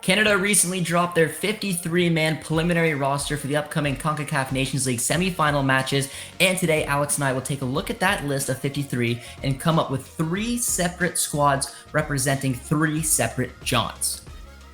Canada recently dropped their 53-man preliminary roster for the upcoming Concacaf Nations League semifinal matches, and today Alex and I will take a look at that list of 53 and come up with 3 separate squads representing 3 separate Johns.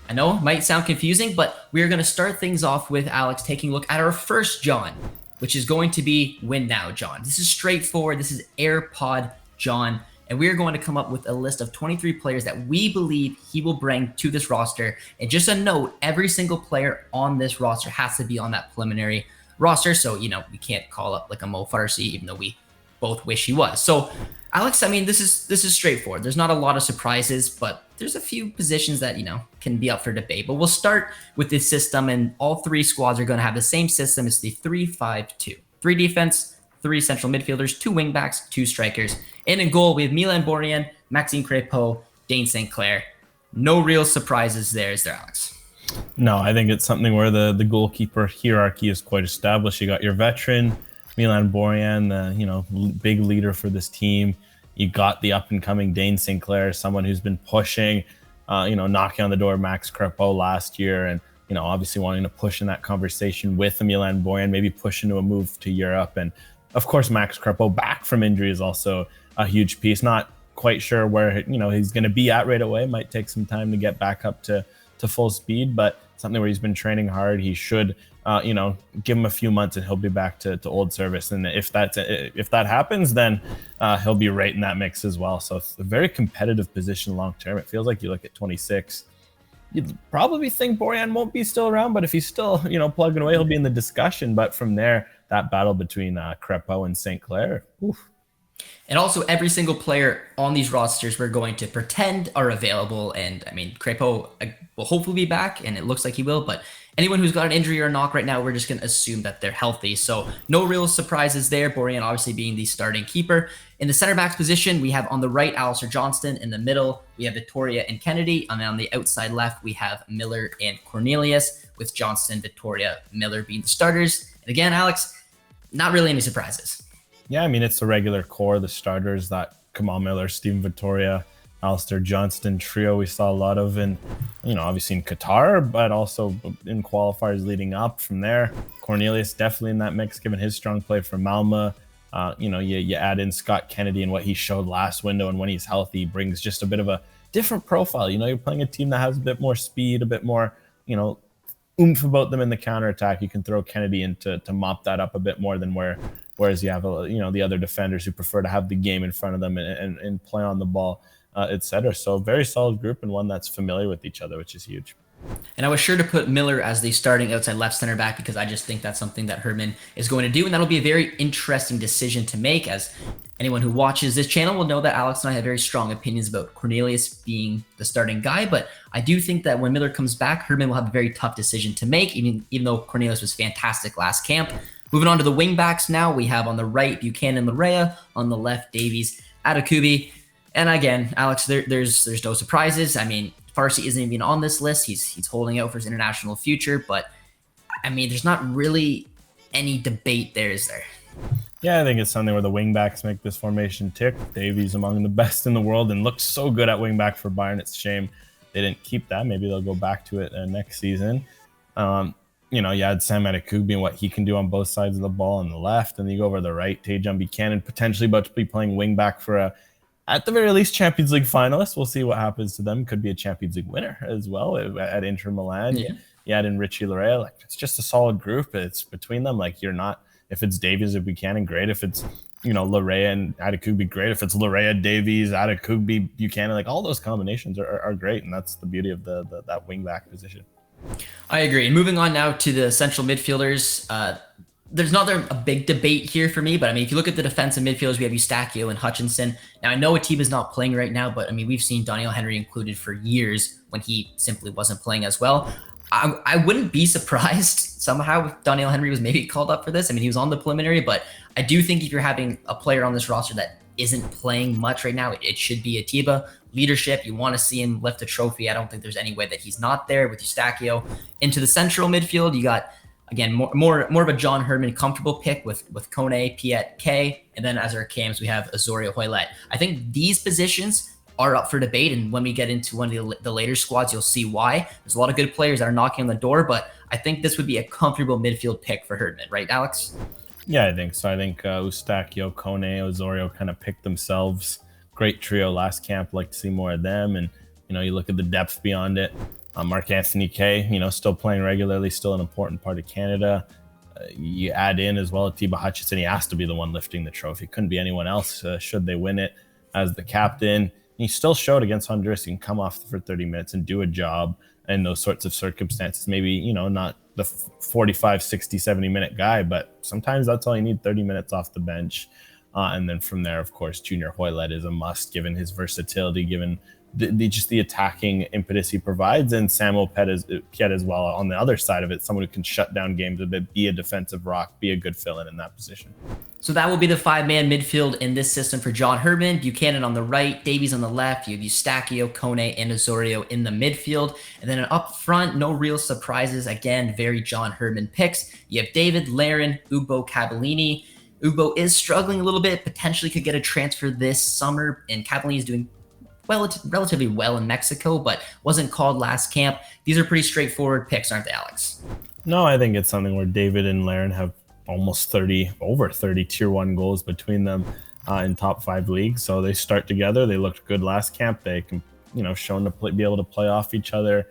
I know it might sound confusing, but we are going to start things off with Alex taking a look at our first John, which is going to be Win Now John. This is straightforward. This is AirPod John. And we are going to come up with a list of 23 players that we believe he will bring to this roster. And just a note, every single player on this roster has to be on that preliminary roster. So, we can't call up like a Mo Farsi, even though we both wish he was. So, Alex, this is straightforward. There's not a lot of surprises, but there's a few positions that, can be up for debate. But we'll start with this system, and all 3 squads are going to have the same system. It's the 3-5-2. 3 defense, 3 central midfielders, 2 wingbacks, 2 strikers. And in goal, we have Milan Borjan, Maxime Crépeau, Dane St. Clair. No real surprises there, is there, Alex? No, I think it's something where the goalkeeper hierarchy is quite established. You got your veteran, Milan Borjan, the big leader for this team. You got the up-and-coming Dane St. Clair, someone who's been pushing, knocking on the door of Max Crépeau last year, and obviously wanting to push in that conversation with Milan Borjan, maybe push into a move to Europe. And of course, Max Crépeau back from injury is also a huge piece. Not quite sure where he's going to be at right away. Might take some time to get back up to full speed, but something where he's been training hard. He should, give him a few months and he'll be back to old service. And if that happens, then he'll be right in that mix as well. So it's a very competitive position long term. It feels like you look at 26. You'd probably think Borjan won't be still around, but if he's still, plugging away, he'll be in the discussion. But from there, that battle between Crépeau and St. Clair. Oof. And also, every single player on these rosters we're going to pretend are available. And Crépeau will hopefully be back, and it looks like he will. But anyone who's got an injury or a knock right now, we're just going to assume that they're healthy. So no real surprises there. Borjan obviously being the starting keeper. In the center backs position, we have on the right Alistair Johnston. In the middle, we have Victoria and Kennedy. And on the outside left, we have Miller and Cornelius, with Johnston, Victoria, Miller being the starters. And again, Alex, not really any surprises. Yeah, it's the regular core, the starters, that Kamal Miller, Steven Victoria, Alistair Johnston trio we saw a lot of in, obviously in Qatar, but also in qualifiers leading up from there. Cornelius definitely in that mix, given his strong play for Malmö. You add in Scott Kennedy and what he showed last window, and when he's healthy, brings just a bit of a different profile. You're playing a team that has a bit more speed, a bit more, oomph about them in the counterattack. You can throw Kennedy in to mop that up a bit more than whereas you have the other defenders who prefer to have the game in front of them and play on the ball, etc. So a very solid group, and one that's familiar with each other, which is huge. And I was sure to put Miller as the starting outside left center back because I just think that's something that Herdman is going to do, and that'll be a very interesting decision to make, as anyone who watches this channel will know that Alex and I have very strong opinions about Cornelius being the starting guy, but I do think that when Miller comes back, Herdman will have a very tough decision to make, even though Cornelius was fantastic last camp. Moving on to the wing backs now, we have on the right Buchanan Larea, on the left Davies, Adekubi. And again, Alex, there's no surprises. Farsi isn't even on this list. He's holding out for his international future, but there's not really any debate there, is there? Yeah, I think it's something where the wingbacks make this formation tick. Davies among the best in the world and looks so good at wingback for Bayern. It's a shame they didn't keep that. Maybe they'll go back to it next season. You had Sam Adekubi and what he can do on both sides of the ball on the left, and then you go over to the right, Tajon Buchanan, potentially about to be playing wingback for at the very least, Champions League finalist. We'll see what happens to them. Could be a Champions League winner as well at Inter Milan. Yeah. You add in Richie Larea. It's just a solid group. It's between them. If it's Davies or Buchanan, great. If it's, Larea and Adekubi, great. If it's Larea, Davies, Adekubi, Buchanan, all those combinations are great. And that's the beauty of that wingback position. I agree. And moving on now to the central midfielders, there's not a big debate here for me, but if you look at the defensive midfielders, we have Eustachio and Hutchinson. Now, I know Atiba is not playing right now, but we've seen Daniel Henry included for years when he simply wasn't playing as well. I wouldn't be surprised somehow if Daniel Henry was maybe called up for this. He was on the preliminary, but I do think if you're having a player on this roster that isn't playing much right now, it should be Atiba. Leadership, you want to see him lift a trophy. I don't think there's any way that he's not there with Eustachio. Into the central midfield, you got, again, more of a John Herdman comfortable pick with Kone, Piet, K, and then as our cams, we have Azorio Hoylett. I think these positions are up for debate. And when we get into one of the later squads, you'll see why. There's a lot of good players that are knocking on the door, but I think this would be a comfortable midfield pick for Herdman, right, Alex? Yeah, I think so. I think Eustáquio, Kone, Osorio kind of picked themselves. Great trio last camp. Like to see more of them. And, you look at the depth beyond it. Mark Anthony Kay, still playing regularly, still an important part of Canada. You add in as well Atiba Hutchinson. He has to be the one lifting the trophy. Couldn't be anyone else should they win it as the captain. He still showed against Honduras he can come off for 30 minutes and do a job in those sorts of circumstances. Maybe, not the 45, 60, 70-minute guy, but sometimes that's all you need, 30 minutes off the bench. And then from there, of course, Junior Hoylett is a must, given his versatility, given just the attacking impetus he provides, and Samuel Piet as well on the other side of it, someone who can shut down games a bit, be a defensive rock, be a good fill-in in that position. So that will be the 5-man midfield in this system for John Herdman. Buchanan on the right, Davies on the left. You have Eustáquio, Kone, and Osorio in the midfield. And then up front, no real surprises. Again, very John Herdman picks. You have David, Larin, Ugbo, Cavallini. Ugbo is struggling a little bit, potentially could get a transfer this summer, and Cavallini is doing relatively well in Mexico, but wasn't called last camp. These are pretty straightforward picks, aren't they, Alex? No, I think it's something where David and Larin have almost over 30 tier 1 goals between them in top 5 leagues. So they start together. They looked good last camp. They can, shown to be able to play off each other.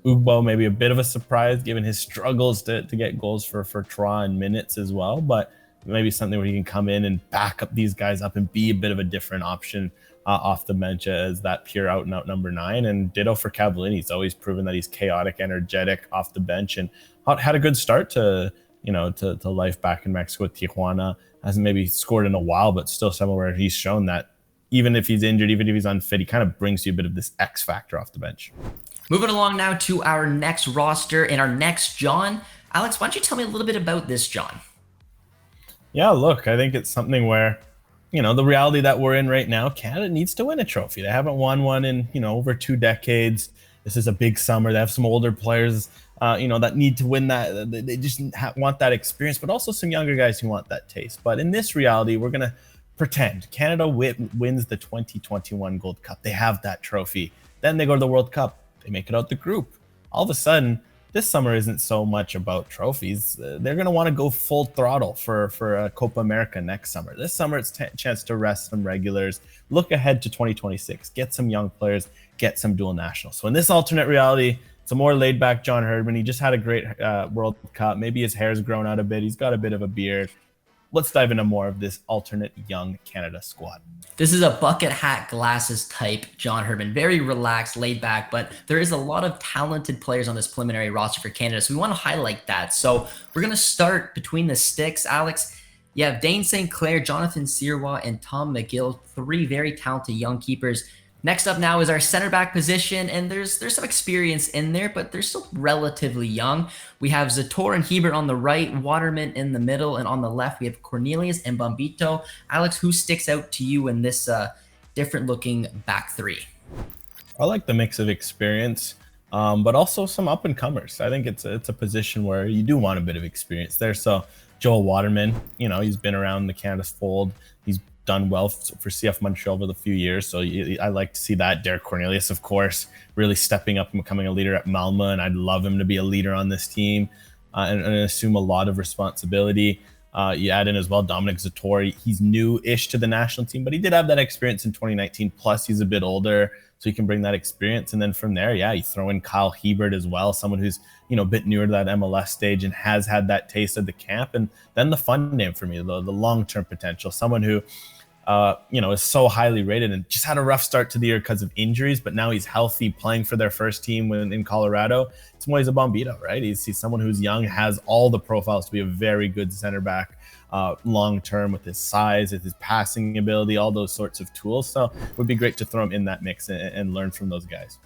Ugbo maybe a bit of a surprise given his struggles to get goals for Troyes in minutes as well, but maybe something where he can come in and back up these guys up and be a bit of a different option off the bench as that pure out and out number 9. And ditto for Cavallini. He's always proven that he's chaotic, energetic off the bench, and had a good start to life back in Mexico with Tijuana. Hasn't maybe scored in a while, but still somewhere he's shown that even if he's injured, even if he's unfit, he kind of brings you a bit of this X factor off the bench. Moving along now to our next roster and our next John. Alex, why don't you tell me a little bit about this John? Yeah, look, I think it's something where, the reality that we're in right now, Canada needs to win a trophy. They haven't won one in, over 2 decades. This is a big summer. They have some older players, that need to win that. They just want that experience, but also some younger guys who want that taste. But in this reality, we're going to pretend Canada wins the 2021 Gold Cup. They have that trophy. Then they go to the World Cup. They make it out the group. All of a sudden, this summer isn't so much about trophies. They're going to want to go full throttle for Copa America next summer. This summer, it's a chance to rest some regulars, look ahead to 2026, get some young players, get some dual nationals. So in this alternate reality, it's a more laid-back John Herdman. He just had a great World Cup. Maybe his hair's grown out a bit. He's got a bit of a beard. Let's dive into more of this alternate young Canada squad. This is a bucket hat glasses type John Herdman. Very relaxed, laid back, but there is a lot of talented players on this preliminary roster for Canada, so we want to highlight that. So we're going to start between the sticks, Alex. You have Dane St. Clair, Jonathan Sirois, and Tom McGill, 3 very talented young keepers. Next up now is our center back position, and there's some experience in there, but they're still relatively young. We have Zator and Hebert on the right, Waterman in the middle, and on the left we have Cornelius and Bombito. Alex, who sticks out to you in this different-looking back 3? I like the mix of experience, but also some up-and-comers. I think it's a position where you do want a bit of experience there. So Joel Waterman, he's been around the Canada's fold. He's done well for CF Montreal over the few years, so I like to see that. Derek Cornelius, of course, really stepping up and becoming a leader at Malma, and I'd love him to be a leader on this team and assume a lot of responsibility. You add in as well Dominic Zatori. He's new-ish to the national team, but he did have that experience in 2019. Plus, he's a bit older, so he can bring that experience. And then from there, you throw in Kyle Hebert as well, someone who's a bit newer to that MLS stage and has had that taste of the camp. And then the fun name for me, the long-term potential, someone who is so highly rated and just had a rough start to the year because of injuries, but now he's healthy, playing for their first team in Colorado. It's Moise Bombito, right? He's someone who's young, has all the profiles to be a very good center back long-term with his size, with his passing ability, all those sorts of tools. So it would be great to throw him in that mix and learn from those guys.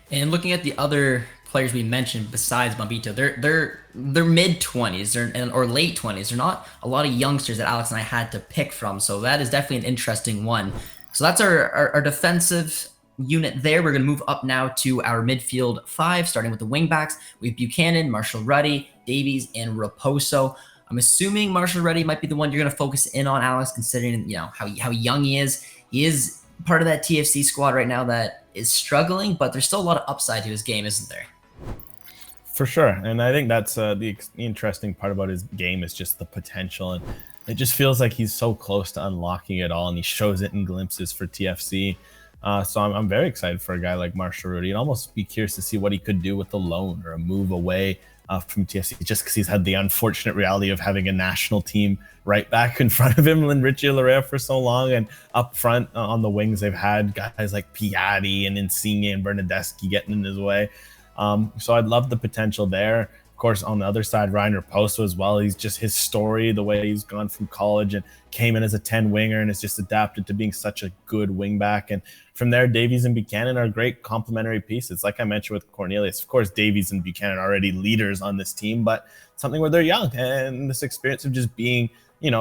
And looking at the other players we mentioned besides Bombito, they're mid-20s or late 20s. They're not a lot of youngsters that Alex and I had to pick from, so that is definitely an interesting one. So that's our defensive unit there. We're going to move up now to our midfield 5, starting with the wingbacks. We have Buchanan, Marshall Ruddy, Davies, and Raposo. I'm assuming Marshall Ruddy might be the one you're going to focus in on, Alex, considering how young he is. He is part of that TFC squad right now that is struggling, but there's still a lot of upside to his game, isn't there? For sure. And I think that's the interesting part about his game is just the potential. And it just feels like he's so close to unlocking it all, and he shows it in glimpses for TFC. So I'm very excited for a guy like Marshall Rudy, and almost be curious to see what he could do with a loan or a move away from TFC, just because he's had the unfortunate reality of having a national team right back in front of him and Richie Larea for so long. And up front on the wings, they've had guys like Piatti and Insigne and Bernadeschi getting in his way. So I'd love the potential there. Of course, on the other side, Ryan Raposo as well. He's just his story, the way he's gone from college and came in as a 10 winger and has just adapted to being such a good wingback. And from there, Davies and Buchanan are great complementary pieces. Like I mentioned with Cornelius, of course, Davies and Buchanan are already leaders on this team, but something where they're young, and this experience of just being,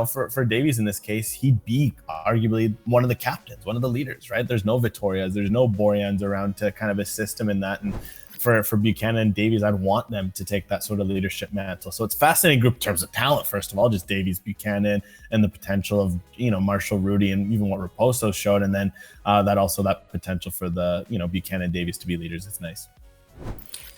for Davies in this case, he'd be arguably one of the captains, one of the leaders, right? There's no Vitorias, there's no Borjans around to kind of assist him in that. And for Buchanan and Davies, I'd want them to take that sort of leadership mantle. So it's a fascinating group in terms of talent, first of all, just Davies, Buchanan, and the potential of, Marshall Rudy and even what Raposo showed. And then that potential for the, Buchanan, Davies to be leaders. It's nice.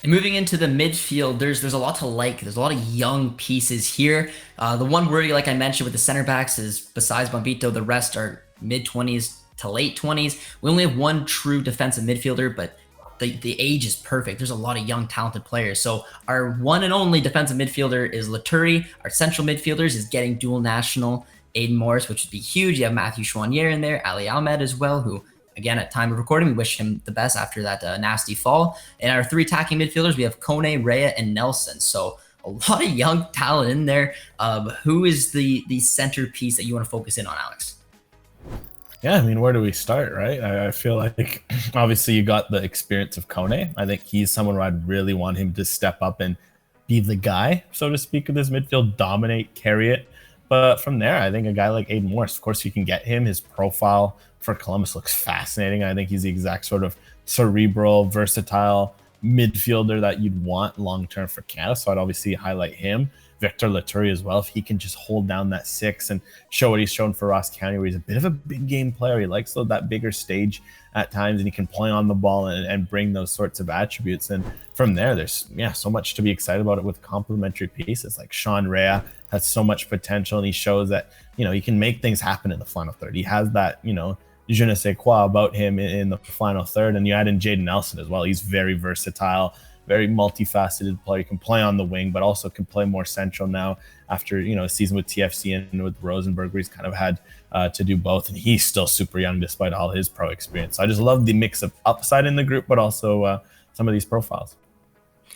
And moving into the midfield, there's a lot to like. There's a lot of young pieces here. The one worry, like I mentioned, with the center backs is besides Bombito, the rest are mid-20s to late 20s. We only have one true defensive midfielder, but the age is perfect. There's a lot of young, talented players. So our one and only defensive midfielder is Laturi. Our central midfielders is getting dual national Aiden Morris, which would be huge. You have Matthew Chouanier in there, Ali Ahmed as well, who, again, at time of recording, we wish him the best after that nasty fall. And our three attacking midfielders, we have Kone, Rea, and Nelson. So a lot of young talent in there. Who is the centerpiece that you want to focus in on, Alex? Yeah, I mean, where do we start, right? I feel like obviously you got the experience of Kone. I think he's someone where I'd really want him to step up and be the guy, so to speak, of this midfield, dominate, carry it. But from there, I think a guy like Aiden Morris, of course, you can get him. His profile for Columbus looks fascinating. I think he's the exact sort of cerebral, versatile midfielder that you'd want long-term for Canada. So I'd obviously highlight him. Victor Laturi as well, if he can just hold down that 6 and show what he's shown for Ross County, where he's a bit of a big game player. He likes that bigger stage at times, and he can play on the ball and bring those sorts of attributes. And from there, there's so much to be excited about it with complementary pieces. Like Sean Rea has so much potential, and he shows that, he can make things happen in the final third. He has that, je ne sais quoi about him in the final third. And you add in Jaden Nelson as well. He's very versatile, very multifaceted player. He can play on the wing, but also can play more central now after, a season with TFC and with Rosenberg, where he's kind of had to do both. And he's still super young despite all his pro experience. So I just love the mix of upside in the group, but also some of these profiles.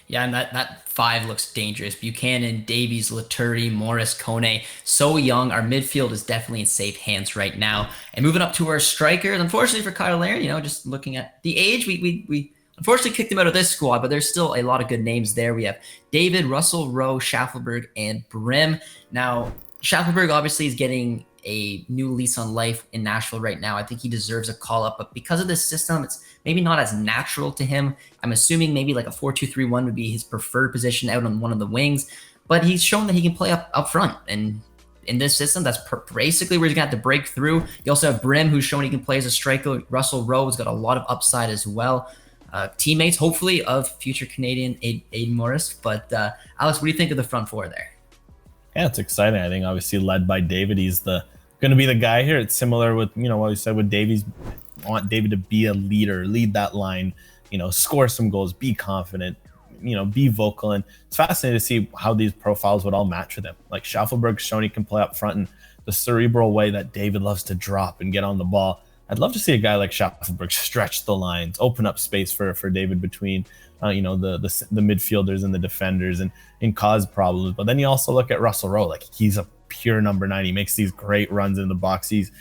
Yeah, and that 5 looks dangerous. Buchanan, Davies, Laturi, Morris, Kone, so young. Our midfield is definitely in safe hands right now. And moving up to our strikers, unfortunately for Kyle Laird, just looking at the age, we unfortunately kicked him out of this squad, but there's still a lot of good names there. We have David, Russell, Rowe, Schaffelberg, and Brim. Now, Schaffelberg obviously is getting a new lease on life in Nashville right now. I think he deserves a call-up, but because of this system, it's maybe not as natural to him. I'm assuming maybe like a 4-2-3-1 would be his preferred position out on one of the wings, but he's shown that he can play up front. And in this system, that's basically where he's going to have to break through. You also have Brim, who's shown he can play as a striker. Russell Rowe has got a lot of upside as well. Teammates, hopefully, of future Canadian Aiden Morris. But Alex, what do you think of the front four there? Yeah, it's exciting. I think obviously led by David, he's going to be the guy here. It's similar with what we said with Davies. I want David to be a leader, lead that line, score some goals, be confident, be vocal. And it's fascinating to see how these profiles would all match with him. Like Schaffelberg's shown he can play up front in the cerebral way that David loves to drop and get on the ball. I'd love to see a guy like Schaffelberg stretch the lines, open up space for David between, the midfielders and the defenders and cause problems. But then you also look at Russell Rowe, like he's a pure number 9. He makes these great runs in the box. He's,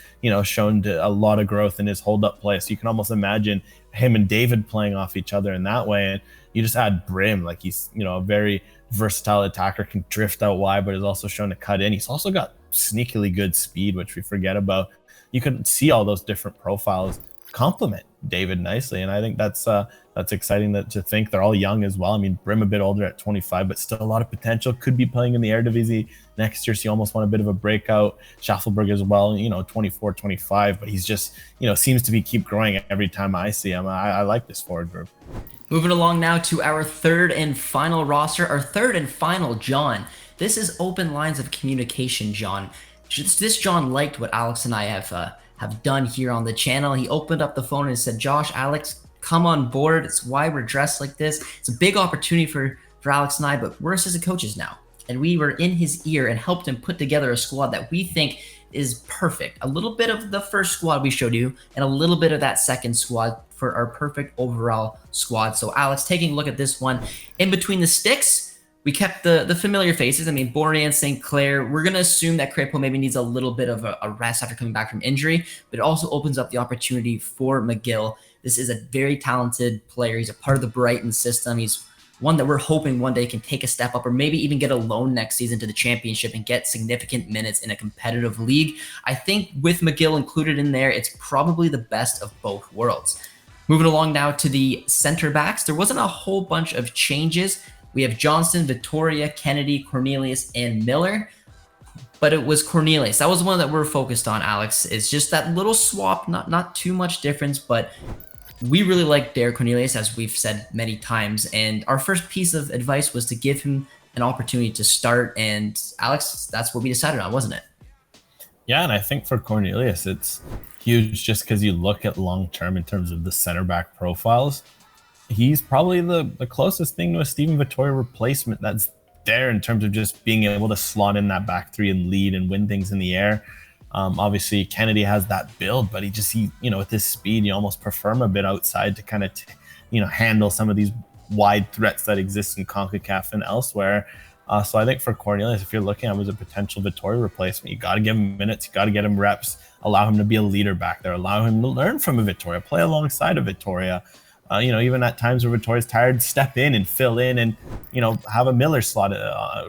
shown a lot of growth in his hold-up play. So you can almost imagine him and David playing off each other in that way. And you just add Brim, like he's, a very versatile attacker, can drift out wide, but is also shown to cut in. He's also got sneakily good speed, which we forget about. You can see all those different profiles complement David nicely. And I think that's exciting to think they're all young as well. I mean, Brim a bit older at 25, but still a lot of potential. Could be playing in the Eredivisie next year, so you almost want a bit of a breakout. Schaffelberg as well, 24, 25, but he's just, seems to keep growing every time I see him. I like this forward group. Moving along now to our third and final roster, our third and final John. This is open lines of communication, John. This John liked what Alex and I have done here on the channel. He opened up the phone and said, Josh, Alex, come on board. It's why we're dressed like this. It's a big opportunity for Alex and I, but we're assistant coaches now. And we were in his ear and helped him put together a squad that we think is perfect. A little bit of the first squad we showed you and a little bit of that second squad for our perfect overall squad. So Alex, taking a look at this one, in between the sticks, we kept the familiar faces. I mean, Borjan, St. Clair. We're going to assume that Crepo maybe needs a little bit of a rest after coming back from injury, but it also opens up the opportunity for McGill. This is a very talented player. He's a part of the Brighton system. He's one that we're hoping one day can take a step up or maybe even get a loan next season to the championship and get significant minutes in a competitive league. I think with McGill included in there, it's probably the best of both worlds. Moving along now to the center backs, there wasn't a whole bunch of changes. We have Johnston, Vittoria, Kennedy, Cornelius, and Miller. But it was Cornelius. That was the one that we're focused on, Alex. It's just that little swap, not too much difference, but we really like Derek Cornelius, as we've said many times. And our first piece of advice was to give him an opportunity to start. And Alex, that's what we decided on, wasn't it? Yeah, and I think for Cornelius, it's huge just because you look at long-term in terms of the center back profiles. He's probably the closest thing to a Steven Vittoria replacement that's there in terms of just being able to slot in that back three and lead and win things in the air. Obviously, Kennedy has that build, but he with his speed, you almost prefer him a bit outside to kind of, handle some of these wide threats that exist in CONCACAF and elsewhere. So I think for Cornelius, if you're looking at him as a potential Vittoria replacement, you got to give him minutes, you got to get him reps, allow him to be a leader back there, allow him to learn from a Vittoria, play alongside a Vittoria. Even at times where Vittoria's tired, step in and fill in and, have a Miller slot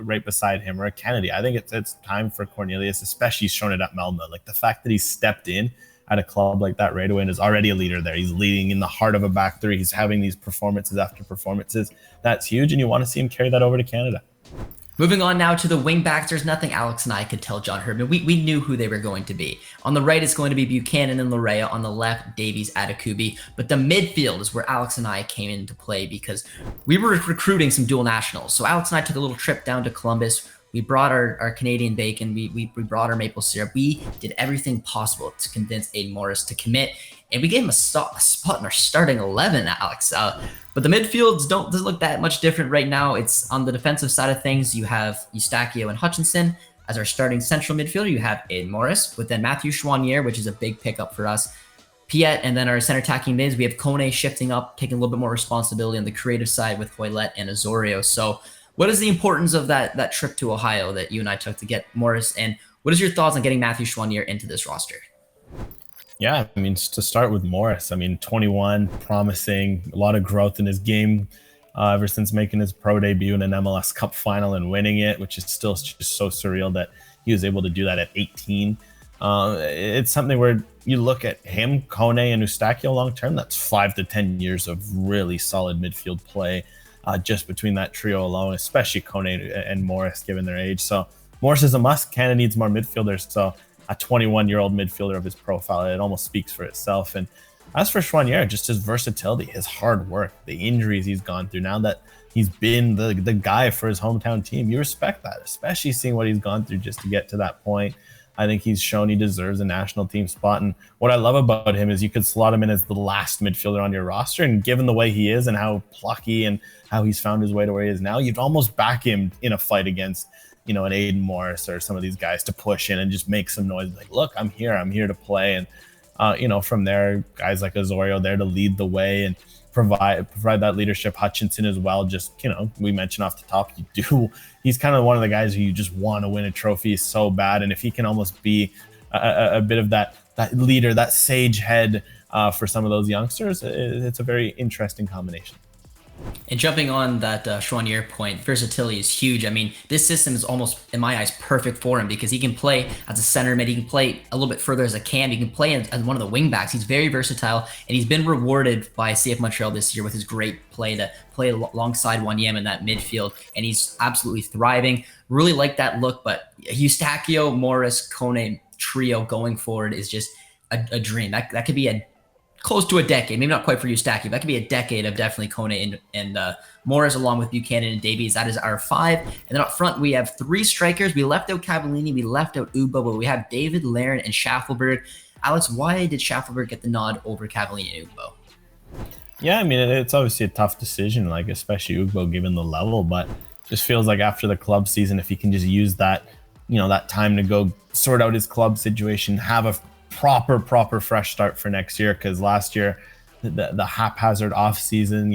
right beside him or a Kennedy. I think it's time for Cornelius, especially he's shown it at Melma. Like the fact that he's stepped in at a club like that right away and is already a leader there. He's leading in the heart of a back three. He's having these performances after performances. That's huge. And you want to see him carry that over to Canada. Moving on now to the wing backs, there's nothing Alex and I could tell John Herdman. We knew who they were going to be. On the right, it's going to be Buchanan and Larea. On the left, Davies, Adekubi. But the midfield is where Alex and I came into play because we were recruiting some dual nationals. So Alex and I took a little trip down to Columbus. We brought our Canadian bacon. We brought our maple syrup. We did everything possible to convince Aiden Morris to commit. And we gave him a spot in our starting 11, Alex. But the midfields doesn't look that much different right now. It's on the defensive side of things. You have Eustachio and Hutchinson as our starting central midfielder. You have Aiden Morris, but then Matthew Chouanier, which is a big pickup for us. Piet, and then our center attacking mids. We have Kone shifting up, taking a little bit more responsibility on the creative side with Hoylett and Azorio. So what is the importance of that trip to Ohio that you and I took to get Morris? And what is your thoughts on getting Matthew Chouanier into this roster? Yeah, I mean, to start with Morris, 21, promising, a lot of growth in his game ever since making his pro debut in an MLS Cup final and winning it, which is still just so surreal that he was able to do that at 18. It's something where you look at him, Kone, and Eustachio long-term, that's 5 to 10 years of really solid midfield play just between that trio alone, especially Kone and Morris given their age. So Morris is a must. Canada needs more midfielders. So a 21-year-old midfielder of his profile, it almost speaks for itself. And as for Chouanier, just his versatility, his hard work, the injuries he's gone through, now that he's been the guy for his hometown team, you respect that, especially seeing what he's gone through just to get to that point. I think he's shown he deserves a national team spot. And what I love about him is you could slot him in as the last midfielder on your roster. And given the way he is and how plucky and how he's found his way to where he is now, you'd almost back him in a fight against an Aiden Morris or some of these guys to push in and just make some noise. Like, look, I'm here to play. And, from there, guys like Azorio there to lead the way and provide that leadership. Hutchinson as well. Just, we mentioned off the top, he's kind of one of the guys who you just want to win a trophy so bad. And if he can almost be a bit of that leader, that sage head for some of those youngsters, it's a very interesting combination. And jumping on that Chouanier point, versatility is huge. I mean, this system is almost, in my eyes, perfect for him because he can play as a center mid, he can play a little bit further as a cam, he can play as one of the wing backs. He's very versatile, and he's been rewarded by CF Montreal this year with his great play to play alongside Wanyama in that midfield, and he's absolutely thriving. Really like that look, but Eustachio, Morris, Kone trio going forward is just a dream. That could be a close to a decade, maybe not quite for Eustachio. That could be a decade of definitely Kone and Morris along with Buchanan and Davies. That is our 5. And then up front, we have 3 strikers. We left out Cavallini, we left out Ugbo, but we have David, Larin, and Schaffelberg. Alex, why did Schaffelberg get the nod over Cavallini and Ugbo? Yeah, I mean, it's obviously a tough decision, like especially Ugbo given the level, but just feels like after the club season, if he can just use that, that time to go sort out his club situation, have a proper fresh start for next year, because last year the haphazard off season,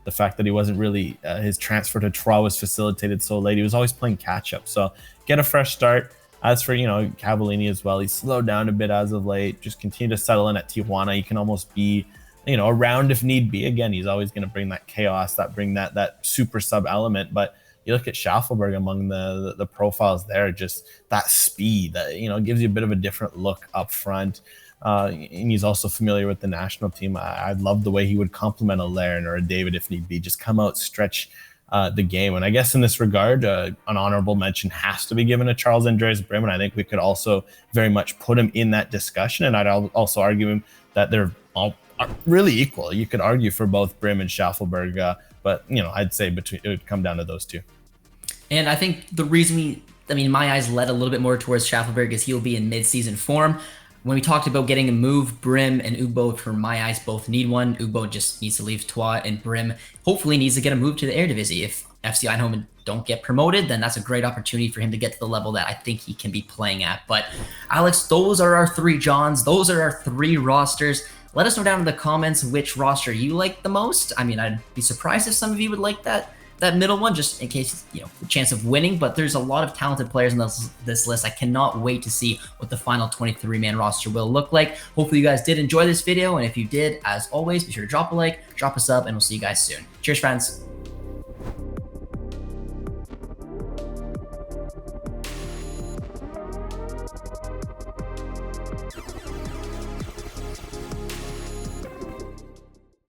the fact that he wasn't really his transfer to Toronto was facilitated so late, he was always playing catch up. So get a fresh start. As for Cavallini as well, he's slowed down a bit as of late, just continue to settle in at Tijuana. He can almost be around if need be. Again, he's always going to bring that chaos, that super sub element, but you look at Schaffelberg among the profiles there, just that speed that gives you a bit of a different look up front. And he's also familiar with the national team. I love the way he would complement a Larin or a David if need be. Just come out, stretch the game. And I guess in this regard, an honorable mention has to be given to Charles Andreas Brim, and I think we could also very much put him in that discussion. And I'd also argue him that they're all really equal. You could argue for both Brim and Schaffelberg, but I'd say it would come down to those two. And I think the reason my eyes led a little bit more towards Schaffelberg is he'll be in mid-season form. When we talked about getting a move, Brim and Ugbo, for my eyes, both need one. Ugbo just needs to leave Troyes, and Brim hopefully needs to get a move to the Eredivisie. If FC Eindhoven don't get promoted, then that's a great opportunity for him to get to the level that I think he can be playing at. But Alex, those are our 3 Johns. Those are our 3 rosters. Let us know down in the comments which roster you like the most. I mean, I'd be surprised if some of you would like that middle one, just in case, the chance of winning. But there's a lot of talented players in this list. I cannot wait to see what the final 23-man roster will look like. Hopefully you guys did enjoy this video, and if you did, as always, be sure to drop a like, drop a sub, and we'll see you guys soon. Cheers, friends.